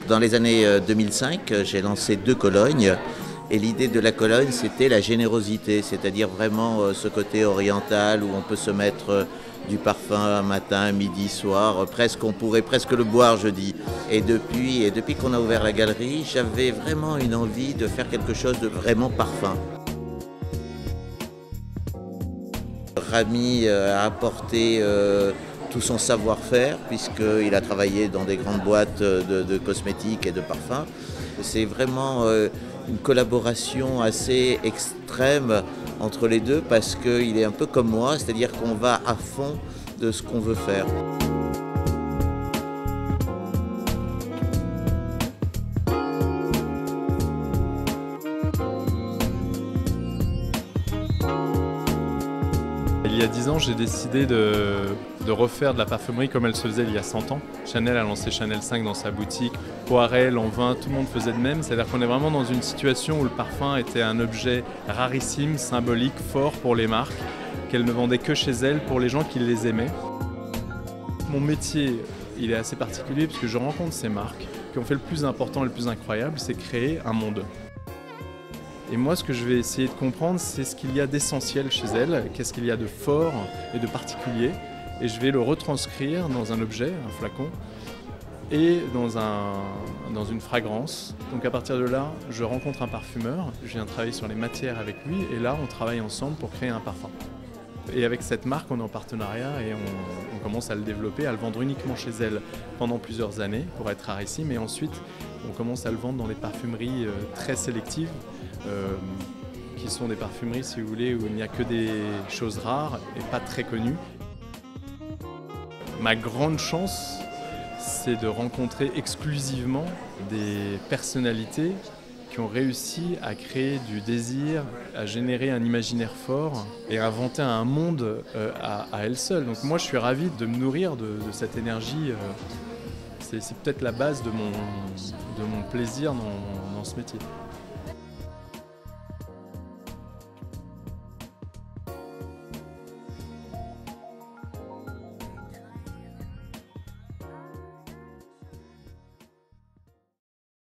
Dans les années 2005, j'ai lancé 2 colognes. Et l'idée de la Cologne, c'était la générosité, c'est-à-dire vraiment ce côté oriental où on peut se mettre du parfum un matin, midi, soir, presque, on pourrait presque le boire, je dis. Et depuis qu'on a ouvert la galerie, j'avais vraiment une envie de faire quelque chose de vraiment parfum. Rami a apporté tout son savoir-faire puisqu'il a travaillé dans des grandes boîtes de cosmétiques et de parfums. C'est vraiment une collaboration assez extrême entre les deux parce qu'il est un peu comme moi, c'est-à-dire qu'on va à fond de ce qu'on veut faire. Il y a 10 ans, j'ai décidé de refaire de la parfumerie comme elle se faisait il y a 100 ans. Chanel a lancé Chanel 5 dans sa boutique, Poirel, Lanvin, tout le monde faisait de même. C'est-à-dire qu'on est vraiment dans une situation où le parfum était un objet rarissime, symbolique, fort pour les marques, qu'elles ne vendaient que chez elles pour les gens qui les aimaient. Mon métier, il est assez particulier parce que je rencontre ces marques qui ont fait le plus important et le plus incroyable, c'est créer un monde. Et moi, ce que je vais essayer de comprendre, c'est ce qu'il y a d'essentiel chez elles, qu'est-ce qu'il y a de fort et de particulier, et je vais le retranscrire dans un objet, un flacon, et dans une fragrance. Donc à partir de là, je rencontre un parfumeur, je viens travailler sur les matières avec lui, et là, on travaille ensemble pour créer un parfum. Et avec cette marque, on est en partenariat et on commence à le développer, à le vendre uniquement chez elle pendant plusieurs années pour être rarissime. Et ensuite, on commence à le vendre dans des parfumeries très sélectives, qui sont des parfumeries, si vous voulez, où il n'y a que des choses rares et pas très connues. Ma grande chance, c'est de rencontrer exclusivement des personnalités qui ont réussi à créer du désir, à générer un imaginaire fort et à inventer un monde à elles seules. Donc moi, je suis ravi de me nourrir de cette énergie. C'est peut-être la base de mon plaisir dans ce métier.